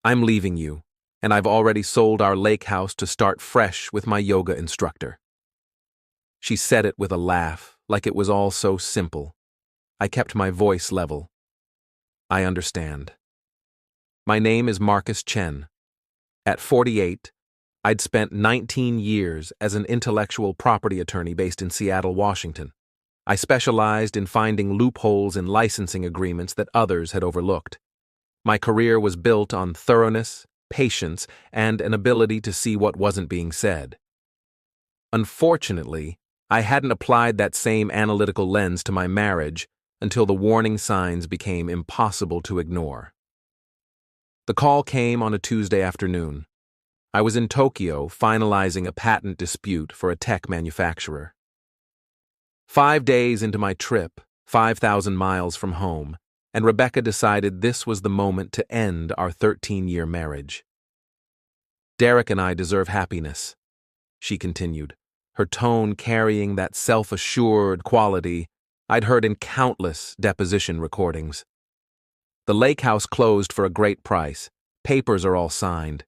I'm leaving you, and I've already sold our lake house to start fresh with my yoga instructor." She said it with a laugh, like it was all so simple. I kept my voice level. "I understand. My name is Marcus Chen. At 48, I'd spent 19 years as an intellectual property attorney based in Seattle, Washington. I specialized in finding loopholes in licensing agreements that others had overlooked. My career was built on thoroughness, patience, and an ability to see what wasn't being said. Unfortunately, I hadn't applied that same analytical lens to my marriage until the warning signs became impossible to ignore. The call came on a Tuesday afternoon. I was in Tokyo finalizing a patent dispute for a tech manufacturer. 5 days into my trip, 5,000 miles from home, and Rebecca decided this was the moment to end our 13-year marriage. "Derek and I deserve happiness," she continued, her tone carrying that self-assured quality I'd heard in countless deposition recordings. "The lake house closed for a great price. Papers are all signed.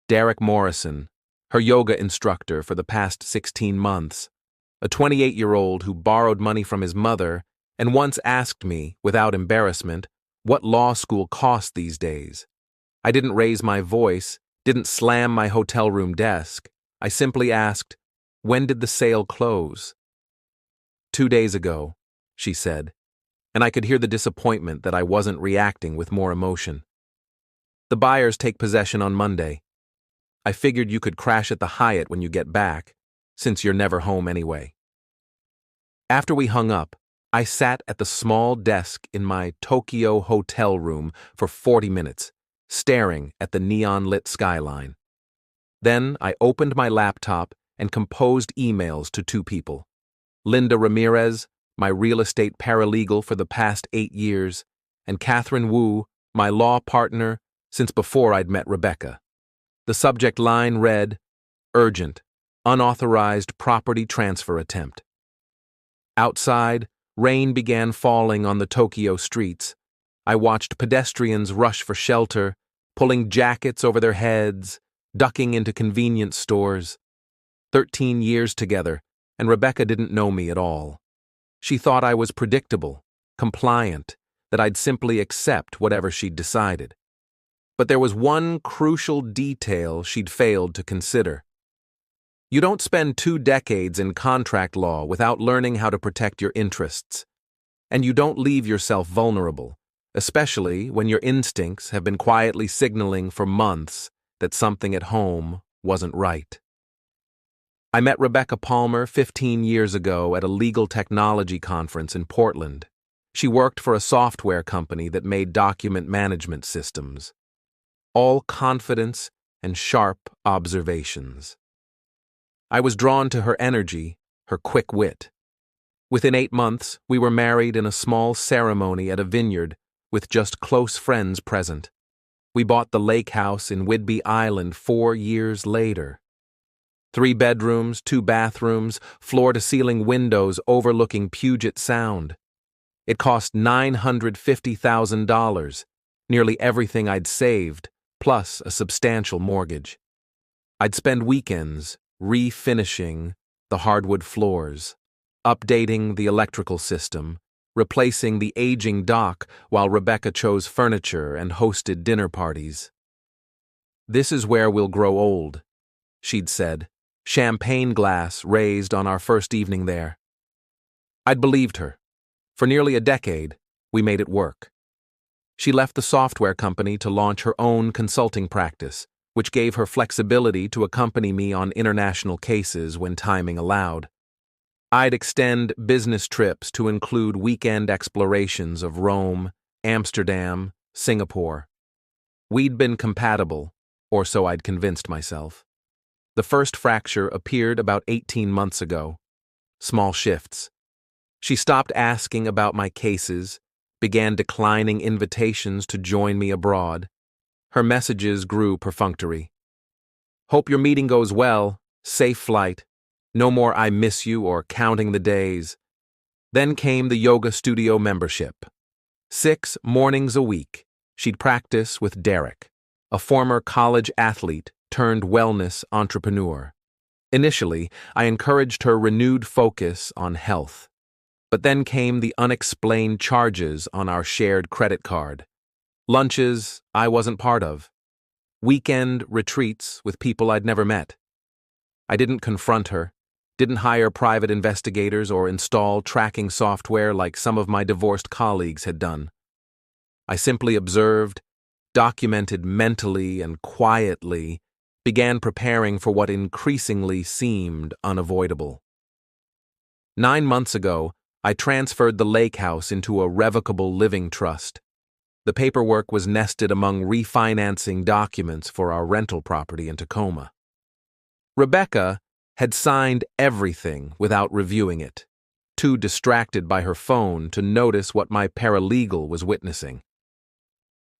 Derek Morrison, her yoga instructor for the past 16 months, a 28-year-old who borrowed money from his mother and once asked me, without embarrassment, what law school cost these days. I didn't raise my voice, didn't slam my hotel room desk. I simply asked, 'When did the sale close?' 2 days ago," she said, and I could hear the disappointment that I wasn't reacting with more emotion. "The buyers take possession on Monday. I figured you could crash at the Hyatt when you get back, since you're never home anyway." After we hung up, I sat at the small desk in my Tokyo hotel room for 40 minutes, staring at the neon-lit skyline. Then I opened my laptop and composed emails to 2 people. Linda Ramirez, my real estate paralegal for the past 8 years, and Catherine Wu, my law partner since before I'd met Rebecca. The subject line read, "Urgent, unauthorized property transfer attempt." Outside, rain began falling on the Tokyo streets. I watched pedestrians rush for shelter, pulling jackets over their heads, ducking into convenience stores. 13 years together, and Rebecca didn't know me at all. She thought I was predictable, compliant, that I'd simply accept whatever she'd decided. But there was one crucial detail she'd failed to consider. You don't spend 2 decades in contract law without learning how to protect your interests. And you don't leave yourself vulnerable, especially when your instincts have been quietly signaling for months that something at home wasn't right. I met Rebecca Palmer 15 years ago at a legal technology conference in Portland. She worked for a software company that made document management systems. All confidence and sharp observations. I was drawn to her energy, her quick wit. Within 8 months, we were married in a small ceremony at a vineyard with just close friends present. We bought the lake house in Whidbey Island 4 years later. 3 bedrooms, 2 bathrooms, floor-to-ceiling windows overlooking Puget Sound. It cost $950,000, nearly everything I'd saved, plus a substantial mortgage. I'd spend weekends refinishing the hardwood floors, updating the electrical system, replacing the aging dock while Rebecca chose furniture and hosted dinner parties. "This is where we'll grow old," she'd said, champagne glass raised on our first evening there. I'd believed her. For nearly a decade, we made it work. She left the software company to launch her own consulting practice, which gave her flexibility to accompany me on international cases when timing allowed. I'd extend business trips to include weekend explorations of Rome, Amsterdam, Singapore. We'd been compatible, or so I'd convinced myself. The first fracture appeared about 18 months ago. Small shifts. She stopped asking about my cases, began declining invitations to join me abroad. Her messages grew perfunctory. "Hope your meeting goes well. Safe flight. No more I miss you or counting the days." Then came the yoga studio membership. 6 mornings a week, she'd practice with Derek, a former college athlete turned wellness entrepreneur. Initially, I encouraged her renewed focus on health. But then came the unexplained charges on our shared credit card. Lunches I wasn't part of. Weekend retreats with people I'd never met. I didn't confront her, didn't hire private investigators or install tracking software like some of my divorced colleagues had done. I simply observed, documented mentally and quietly, began preparing for what increasingly seemed unavoidable. 9 months ago, I transferred the lake house into a revocable living trust. The paperwork was nested among refinancing documents for our rental property in Tacoma. Rebecca had signed everything without reviewing it, too distracted by her phone to notice what my paralegal was witnessing.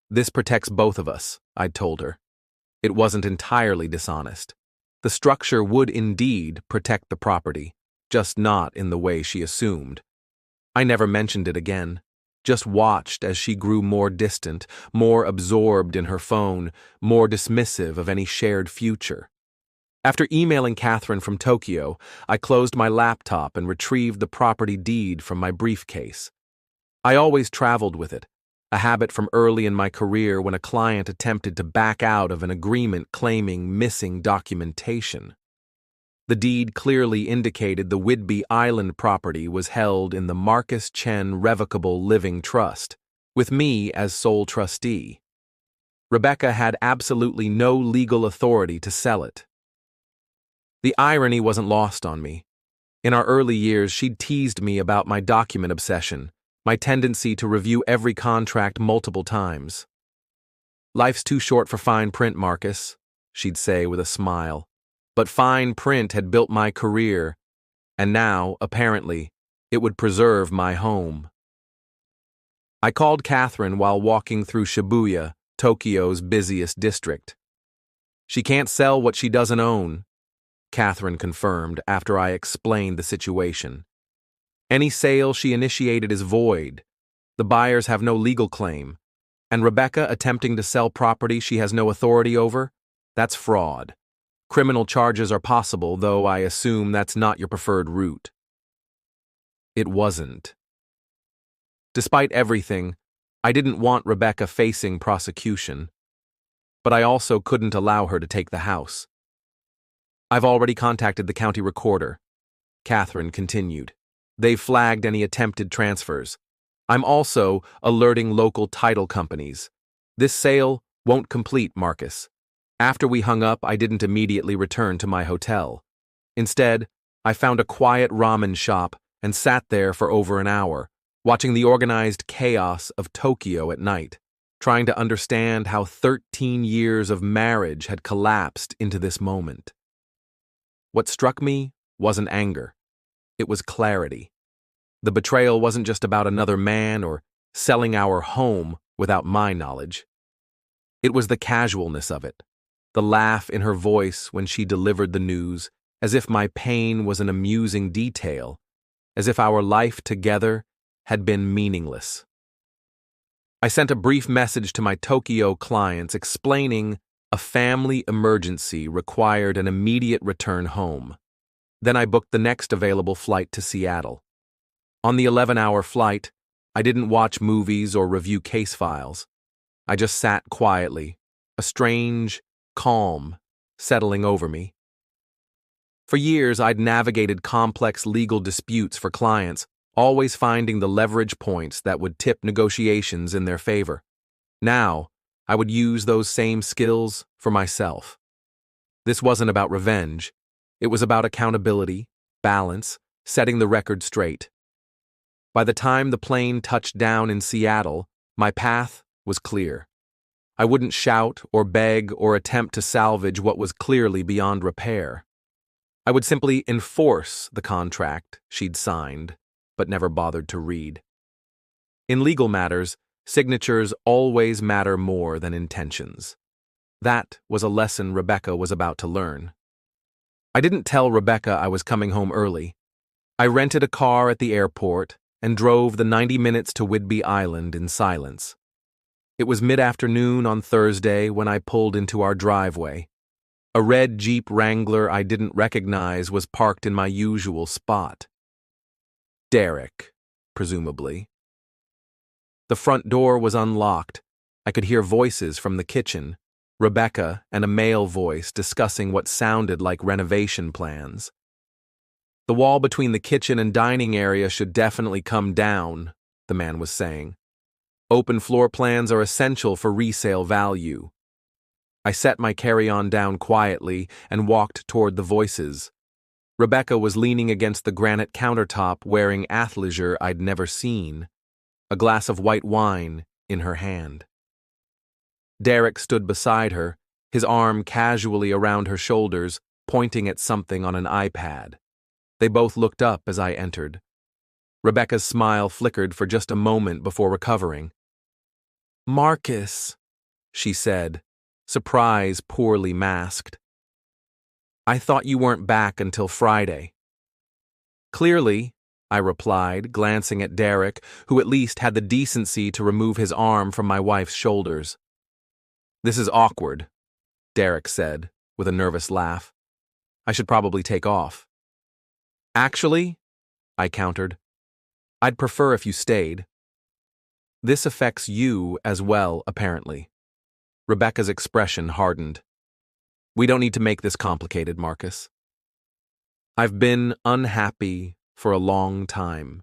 "This protects both of us," I'd told her. It wasn't entirely dishonest. The structure would indeed protect the property, just not in the way she assumed. I never mentioned it again, just watched as she grew more distant, more absorbed in her phone, more dismissive of any shared future. After emailing Catherine from Tokyo, I closed my laptop and retrieved the property deed from my briefcase. I always traveled with it, a habit from early in my career when a client attempted to back out of an agreement claiming missing documentation. The deed clearly indicated the Whidbey Island property was held in the Marcus Chen Revocable Living Trust, with me as sole trustee. Rebecca had absolutely no legal authority to sell it. The irony wasn't lost on me. In our early years, she'd teased me about my document obsession, my tendency to review every contract multiple times. "Life's too short for fine print, Marcus," she'd say with a smile. But fine print had built my career, and now, apparently, it would preserve my home. I called Catherine while walking through Shibuya, Tokyo's busiest district. "She can't sell what she doesn't own," Catherine confirmed after I explained the situation. "Any sale she initiated is void. The buyers have no legal claim. And Rebecca attempting to sell property she has no authority over? That's fraud. Criminal charges are possible, though I assume that's not your preferred route." It wasn't. Despite everything, I didn't want Rebecca facing prosecution. But I also couldn't allow her to take the house. "I've already contacted the county recorder," Catherine continued. "They've flagged any attempted transfers. I'm also alerting local title companies. This sale won't complete, Marcus." After we hung up, I didn't immediately return to my hotel. Instead, I found a quiet ramen shop and sat there for over an hour, watching the organized chaos of Tokyo at night, trying to understand how 13 years of marriage had collapsed into this moment. What struck me wasn't anger. It was clarity. The betrayal wasn't just about another man or selling our home without my knowledge. It was the casualness of it. The laugh in her voice when she delivered the news, as if my pain was an amusing detail, as if our life together had been meaningless. I sent a brief message to my Tokyo clients explaining a family emergency required an immediate return home. Then I booked the next available flight to Seattle. On the 11-hour flight, I didn't watch movies or review case files. I just sat quietly, a strange calm settling over me. For years, I'd navigated complex legal disputes for clients, always finding the leverage points that would tip negotiations in their favor. Now, I would use those same skills for myself. This wasn't about revenge. It was about accountability, balance, setting the record straight. By the time the plane touched down in Seattle, my path was clear. I wouldn't shout or beg or attempt to salvage what was clearly beyond repair. I would simply enforce the contract she'd signed, but never bothered to read. In legal matters, signatures always matter more than intentions. That was a lesson Rebecca was about to learn. I didn't tell Rebecca I was coming home early. I rented a car at the airport and drove the 90 minutes to Whidbey Island in silence. It was mid-afternoon on Thursday when I pulled into our driveway. A red Jeep Wrangler I didn't recognize was parked in my usual spot. Derek, presumably. The front door was unlocked. I could hear voices from the kitchen, Rebecca and a male voice discussing what sounded like renovation plans. The wall between the kitchen and dining area should definitely come down, the man was saying. Open floor plans are essential for resale value. I set my carry-on down quietly and walked toward the voices. Rebecca was leaning against the granite countertop wearing athleisure I'd never seen, a glass of white wine in her hand. Derek stood beside her, his arm casually around her shoulders, pointing at something on an iPad. They both looked up as I entered. Rebecca's smile flickered for just a moment before recovering. "Marcus," she said, surprise poorly masked. "I thought you weren't back until Friday." "Clearly," I replied, glancing at Derek, who at least had the decency to remove his arm from my wife's shoulders. "This is awkward," Derek said, with a nervous laugh. "I should probably take off." "Actually," I countered, "I'd prefer if you stayed." "This affects you as well, apparently." Rebecca's expression hardened. "We don't need to make this complicated, Marcus. I've been unhappy for a long time.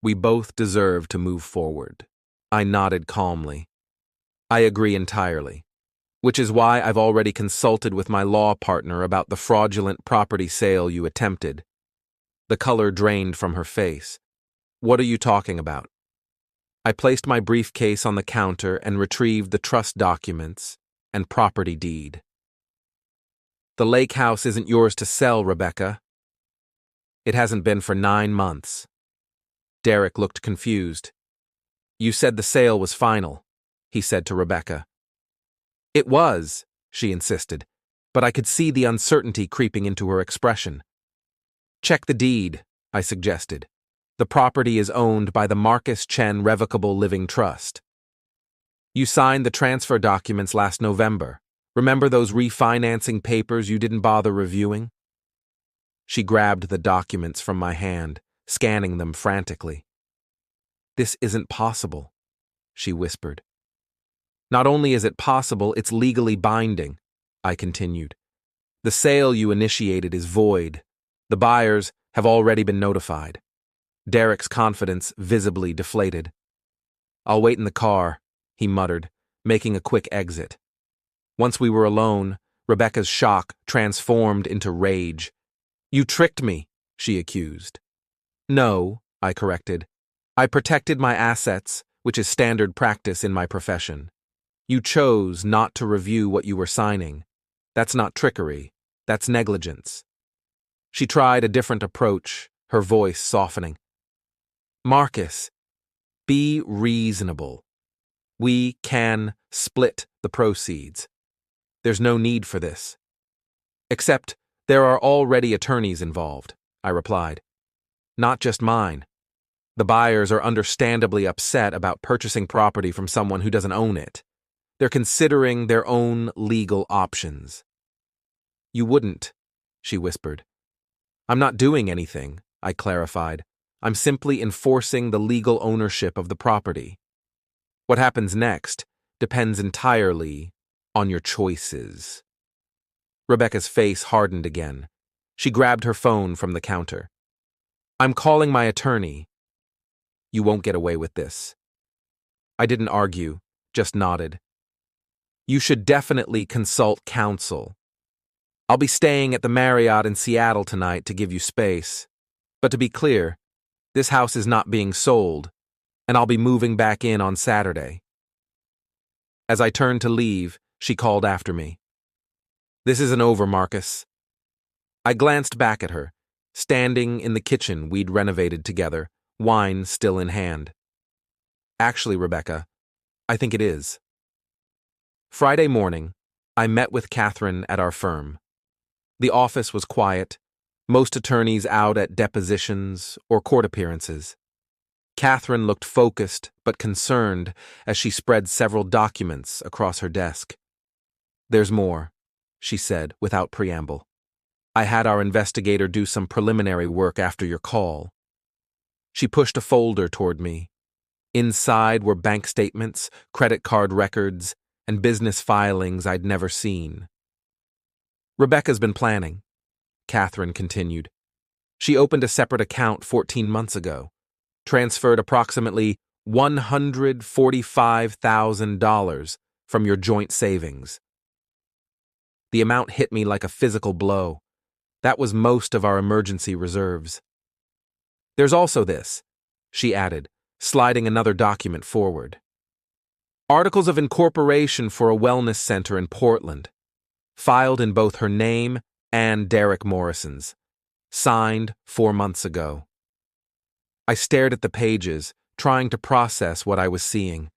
We both deserve to move forward." I nodded calmly. "I agree entirely, which is why I've already consulted with my law partner about the fraudulent property sale you attempted." The color drained from her face. "What are you talking about?" I placed my briefcase on the counter and retrieved the trust documents and property deed. "The lake house isn't yours to sell, Rebecca." "It hasn't been for 9 months." Derek looked confused. "You said the sale was final," he said to Rebecca. "It was," she insisted, but I could see the uncertainty creeping into her expression. "Check the deed," I suggested. "The property is owned by the Marcus Chen Revocable Living Trust." "You signed the transfer documents last November. Remember those refinancing papers you didn't bother reviewing?" She grabbed the documents from my hand, scanning them frantically. "This isn't possible," she whispered. "Not only is it possible, it's legally binding," I continued. "The sale you initiated is void. The buyers have already been notified." Derek's confidence visibly deflated. "I'll wait in the car," he muttered, making a quick exit. Once we were alone, Rebecca's shock transformed into rage. "You tricked me," she accused. "No," I corrected. "I protected my assets, which is standard practice in my profession. You chose not to review what you were signing. That's not trickery. That's negligence." She tried a different approach, her voice softening. "Marcus, be reasonable. We can split the proceeds. There's no need for this." "Except there are already attorneys involved," I replied. "Not just mine. The buyers are understandably upset about purchasing property from someone who doesn't own it. They're considering their own legal options." "You wouldn't," she whispered. "I'm not doing anything," I clarified. "I'm simply enforcing the legal ownership of the property. What happens next depends entirely on your choices." Rebecca's face hardened again. She grabbed her phone from the counter. "I'm calling my attorney." "You won't get away with this." I didn't argue, just nodded. "You should definitely consult counsel. I'll be staying at the Marriott in Seattle tonight to give you space. But to be clear, this house is not being sold, and I'll be moving back in on Saturday." As I turned to leave, she called after me. "This isn't over, Marcus." I glanced back at her, standing in the kitchen we'd renovated together, wine still in hand. "Actually, Rebecca, I think it is." Friday morning, I met with Catherine at our firm. The office was quiet, most attorneys out at depositions or court appearances. Catherine looked focused but concerned as she spread several documents across her desk. "There's more," she said without preamble. "I had our investigator do some preliminary work after your call." She pushed a folder toward me. Inside were bank statements, credit card records, and business filings I'd never seen. "Rebecca's been planning," Catherine continued. "She opened a separate account 14 months ago, transferred approximately $145,000 from your joint savings." The amount hit me like a physical blow. That was most of our emergency reserves. "There's also this," she added, sliding another document forward. "Articles of incorporation for a wellness center in Portland, filed in both her name and Derek Morrison's, signed 4 months ago." I stared at the pages, trying to process what I was seeing.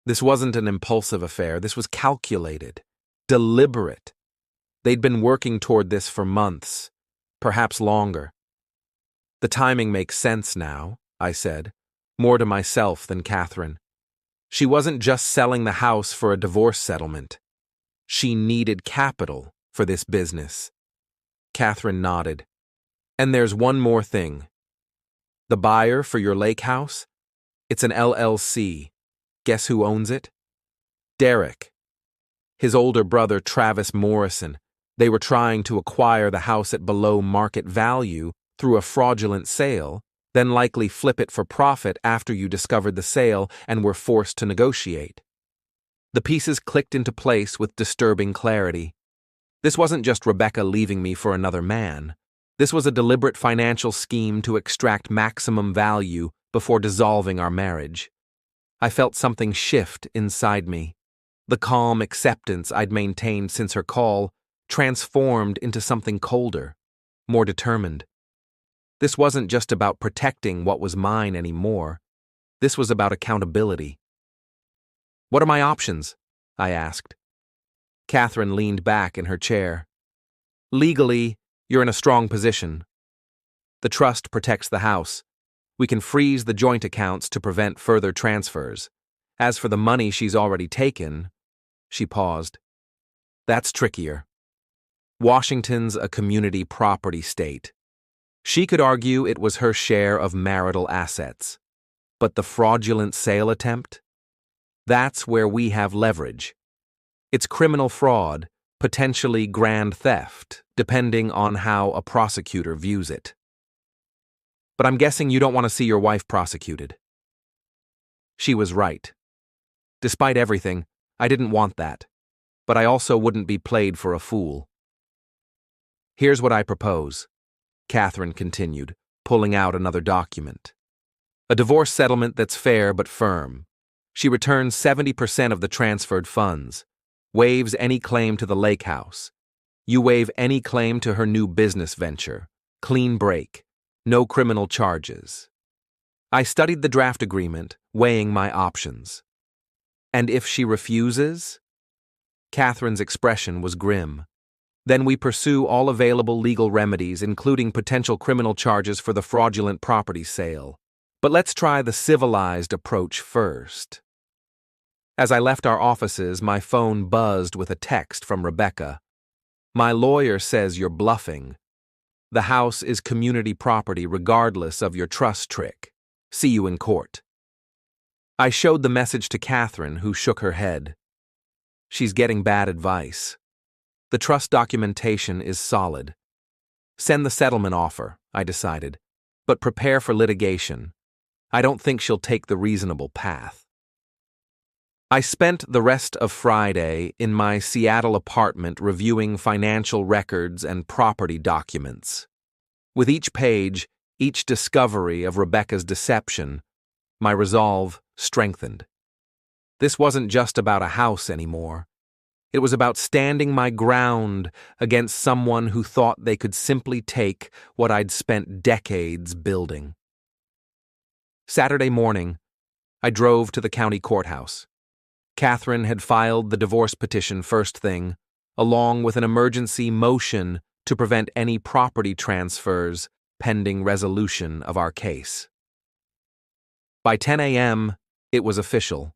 This wasn't an impulsive affair. This was calculated, deliberate. They'd been working toward this for months, perhaps longer. "The timing makes sense now," I said, more to myself than Catherine. She wasn't just selling the house for a divorce settlement. She needed capital for this business. Catherine nodded. "And there's one more thing. The buyer for your lake house? It's an LLC. Guess who owns it? Derek. His older brother, Travis Morrison. They were trying to acquire the house at below market value through a fraudulent sale, then likely flip it for profit after you discovered the sale and were forced to negotiate." The pieces clicked into place with disturbing clarity. This wasn't just Rebecca leaving me for another man. This was a deliberate financial scheme to extract maximum value before dissolving our marriage. I felt something shift inside me. The calm acceptance I'd maintained since her call transformed into something colder, more determined. This wasn't just about protecting what was mine anymore. This was about accountability. "What are my options?" I asked. Catherine leaned back in her chair. "Legally, you're in a strong position. The trust protects the house. We can freeze the joint accounts to prevent further transfers. As for the money she's already taken," she paused, "that's trickier. Washington's a community property state. She could argue it was her share of marital assets. But the fraudulent sale attempt? That's where we have leverage. It's criminal fraud, potentially grand theft, depending on how a prosecutor views it." "But I'm guessing you don't want to see your wife prosecuted." She was right. Despite everything, I didn't want that. But I also wouldn't be played for a fool. "Here's what I propose," Catherine continued, pulling out another document. "A divorce settlement that's fair but firm. She returns 70% of the transferred funds, waives any claim to the lake house. You waive any claim to her new business venture. Clean break. No criminal charges." I studied the draft agreement, weighing my options. "And if she refuses?" Catherine's expression was grim. "Then we pursue all available legal remedies, including potential criminal charges for the fraudulent property sale. But let's try the civilized approach first." As I left our offices, my phone buzzed with a text from Rebecca. "My lawyer says you're bluffing. The house is community property regardless of your trust trick. See you in court." I showed the message to Catherine, who shook her head. "She's getting bad advice. The trust documentation is solid. Send the settlement offer," I decided, "but prepare for litigation. I don't think she'll take the reasonable path." I spent the rest of Friday in my Seattle apartment reviewing financial records and property documents. With each page, each discovery of Rebecca's deception, my resolve strengthened. This wasn't just about a house anymore. It was about standing my ground against someone who thought they could simply take what I'd spent decades building. Saturday morning, I drove to the county courthouse. Catherine had filed the divorce petition first thing, along with an emergency motion to prevent any property transfers pending resolution of our case. By 10 a.m., it was official.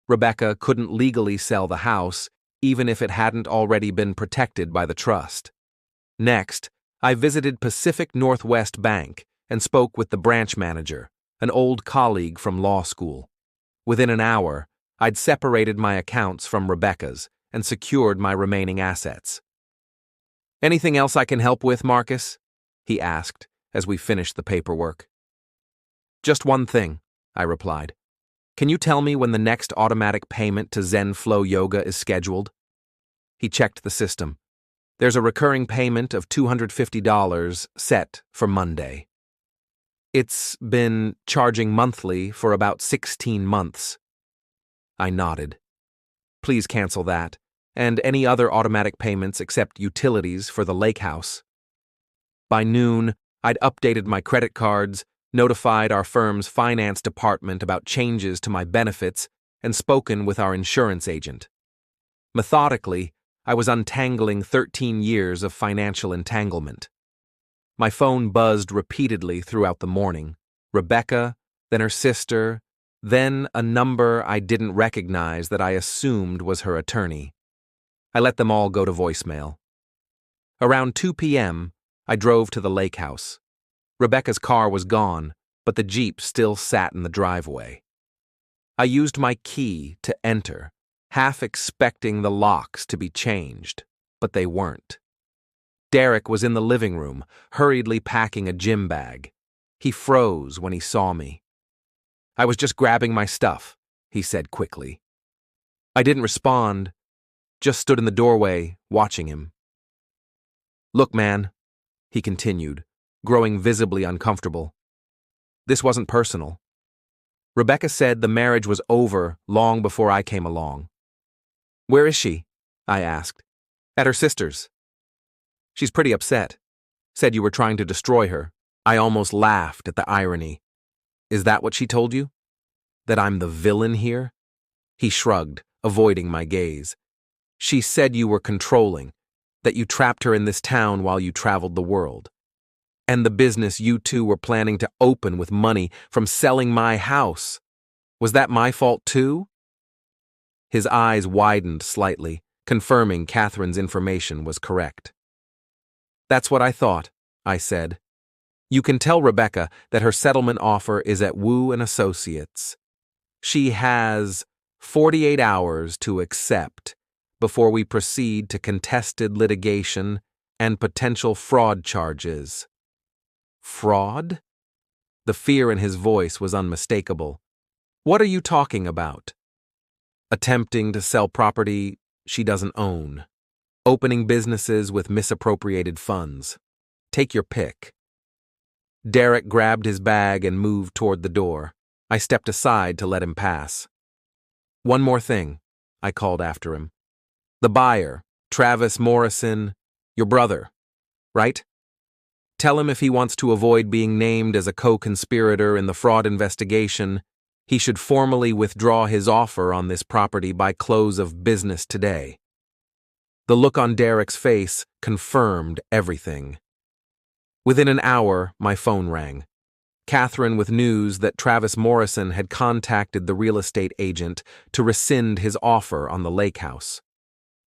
Rebecca couldn't legally sell the house, even if it hadn't already been protected by the trust. Next, I visited Pacific Northwest Bank and spoke with the branch manager, an old colleague from law school. Within an hour, I'd separated my accounts from Rebecca's and secured my remaining assets. "Anything else I can help with, Marcus?" he asked as we finished the paperwork. "Just one thing," I replied. "Can you tell me when the next automatic payment to Zen Flow Yoga is scheduled?" He checked the system. "There's a recurring payment of $250 set for Monday. It's been charging monthly for about 16 months. I nodded. "Please cancel that, and any other automatic payments except utilities for the lake house." By noon, I'd updated my credit cards, notified our firm's finance department about changes to my benefits, and spoken with our insurance agent. Methodically, I was untangling 13 years of financial entanglement. My phone buzzed repeatedly throughout the morning. Rebecca, then her sister, then a number I didn't recognize that I assumed was her attorney. I let them all go to voicemail. Around 2 p.m., I drove to the lake house. Rebecca's car was gone, but the Jeep still sat in the driveway. I used my key to enter, half expecting the locks to be changed, but they weren't. Derek was in the living room, hurriedly packing a gym bag. He froze when he saw me. "I was just grabbing my stuff," he said quickly. I didn't respond, just stood in the doorway, watching him. "Look, man," he continued, growing visibly uncomfortable. "This wasn't personal. Rebecca said the marriage was over long before I came along." "Where is she?" I asked. "At her sister's." "She's pretty upset. Said you were trying to destroy her." I almost laughed at the irony. "Is that what she told you? That I'm the villain here?" He shrugged, avoiding my gaze. "She said you were controlling, that you trapped her in this town while you traveled the world. And the business you two were planning to open with money from selling my house. Was that my fault too?" His eyes widened slightly, confirming Catherine's information was correct. "That's what I thought," I said. "You can tell Rebecca that her settlement offer is at Wu and Associates. She has 48 hours to accept before we proceed to contested litigation and potential fraud charges." "Fraud?" The fear in his voice was unmistakable. "What are you talking about?" "Attempting to sell property she doesn't own. Opening businesses with misappropriated funds. Take your pick." Derek grabbed his bag and moved toward the door. I stepped aside to let him pass. "One more thing," I called after him. "The buyer, Travis Morrison, your brother, right? Tell him if he wants to avoid being named as a co-conspirator in the fraud investigation, he should formally withdraw his offer on this property by close of business today." The look on Derek's face confirmed everything. Within an hour, my phone rang. Catherine with news that Travis Morrison had contacted the real estate agent to rescind his offer on the lake house.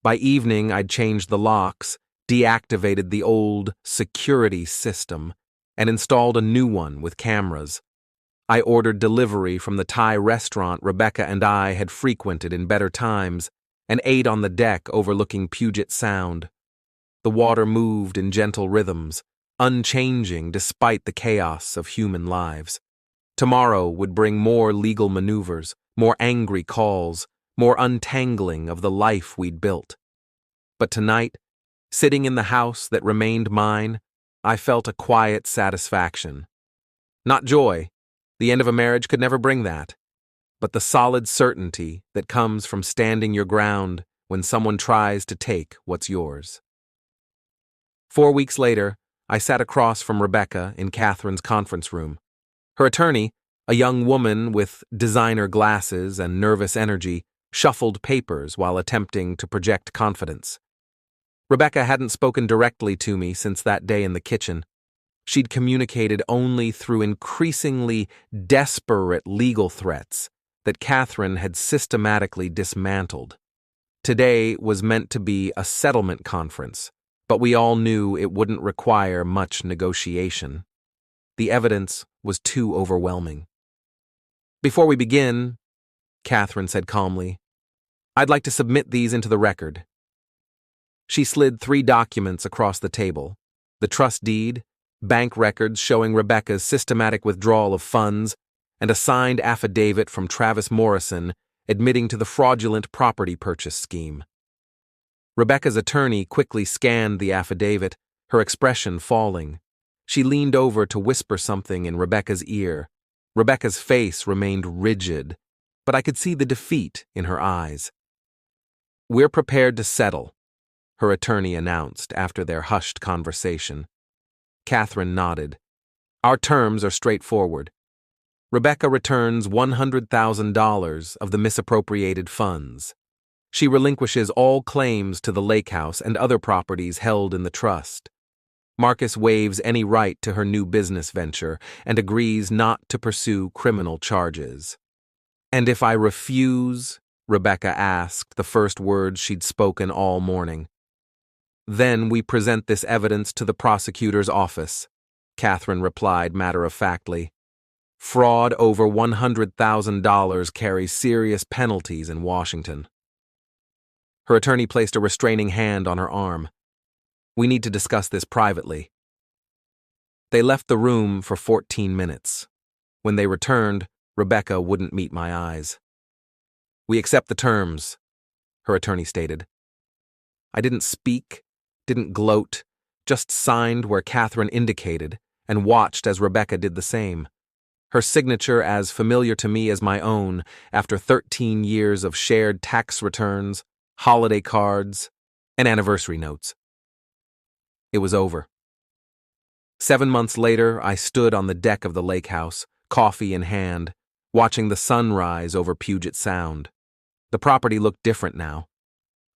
By evening, I'd changed the locks, deactivated the old security system, and installed a new one with cameras. I ordered delivery from the Thai restaurant Rebecca and I had frequented in better times, and ate on the deck overlooking Puget Sound. The water moved in gentle rhythms, unchanging despite the chaos of human lives. Tomorrow would bring more legal maneuvers, more angry calls, more untangling of the life we'd built. But tonight, sitting in the house that remained mine, I felt a quiet satisfaction. Not joy, the end of a marriage could never bring that, but the solid certainty that comes from standing your ground when someone tries to take what's yours. 4 weeks later, I sat across from Rebecca in Catherine's conference room. Her attorney, a young woman with designer glasses and nervous energy, shuffled papers while attempting to project confidence. Rebecca hadn't spoken directly to me since that day in the kitchen. She'd communicated only through increasingly desperate legal threats that Catherine had systematically dismantled. Today was meant to be a settlement conference, but we all knew it wouldn't require much negotiation. The evidence was too overwhelming. "Before we begin," Catherine said calmly, "I'd like to submit these into the record." She slid 3 documents across the table: the trust deed, bank records showing Rebecca's systematic withdrawal of funds, and a signed affidavit from Travis Morrison admitting to the fraudulent property purchase scheme. Rebecca's attorney quickly scanned the affidavit, her expression falling. She leaned over to whisper something in Rebecca's ear. Rebecca's face remained rigid, but I could see the defeat in her eyes. "We're prepared to settle," her attorney announced after their hushed conversation. Catherine nodded. "Our terms are straightforward. Rebecca returns $100,000 of the misappropriated funds. She relinquishes all claims to the lake house and other properties held in the trust. Marcus waives any right to her new business venture and agrees not to pursue criminal charges." "And if I refuse?" Rebecca asked, the first words she'd spoken all morning. "Then we present this evidence to the prosecutor's office," Catherine replied matter-of-factly. "Fraud over $100,000 carries serious penalties in Washington." Her attorney placed a restraining hand on her arm. "We need to discuss this privately." They left the room for 14 minutes. When they returned, Rebecca wouldn't meet my eyes. "We accept the terms," her attorney stated. I didn't speak, didn't gloat, just signed where Catherine indicated and watched as Rebecca did the same. Her signature as familiar to me as my own after 13 years of shared tax returns, holiday cards, and anniversary notes. It was over. 7 months later, I stood on the deck of the lake house, coffee in hand, watching the sun rise over Puget Sound. The property looked different now.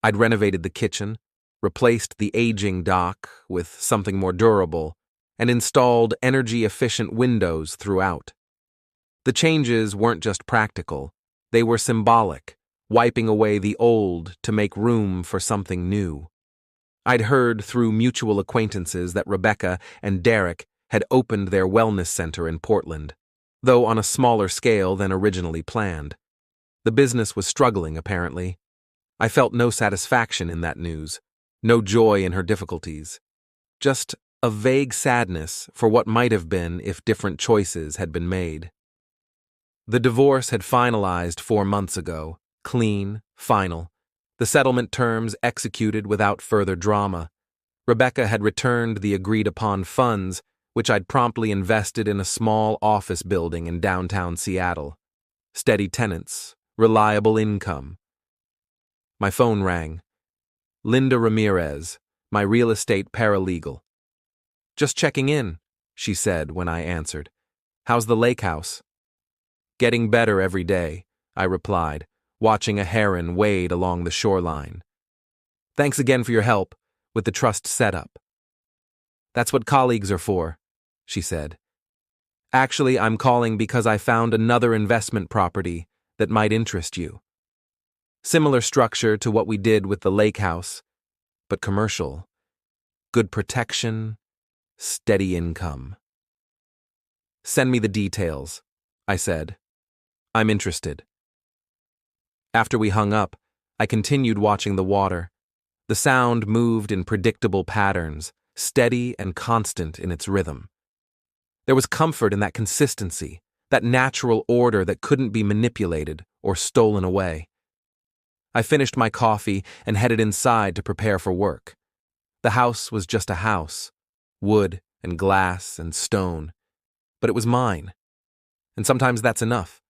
I'd renovated the kitchen, replaced the aging dock with something more durable, and installed energy-efficient windows throughout. The changes weren't just practical, they were symbolic, wiping away the old to make room for something new. I'd heard through mutual acquaintances that Rebecca and Derek had opened their wellness center in Portland, though on a smaller scale than originally planned. The business was struggling, apparently. I felt no satisfaction in that news, no joy in her difficulties, just a vague sadness for what might have been if different choices had been made. The divorce had finalized 4 months ago, clean, final, the settlement terms executed without further drama. Rebecca had returned the agreed-upon funds, which I'd promptly invested in a small office building in downtown Seattle. Steady tenants, reliable income. My phone rang. Linda Ramirez, my real estate paralegal. "Just checking in," she said when I answered. "How's the lake house?" "Getting better every day," I replied, watching a heron wade along the shoreline. "Thanks again for your help with the trust setup." "That's what colleagues are for," she said. "Actually, I'm calling because I found another investment property that might interest you. Similar structure to what we did with the lake house, but commercial. Good protection, steady income." "Send me the details," I said. "I'm interested." After we hung up, I continued watching the water. The sound moved in predictable patterns, steady and constant in its rhythm. There was comfort in that consistency, that natural order that couldn't be manipulated or stolen away. I finished my coffee and headed inside to prepare for work. The house was just a house, wood and glass and stone, but it was mine. And sometimes that's enough.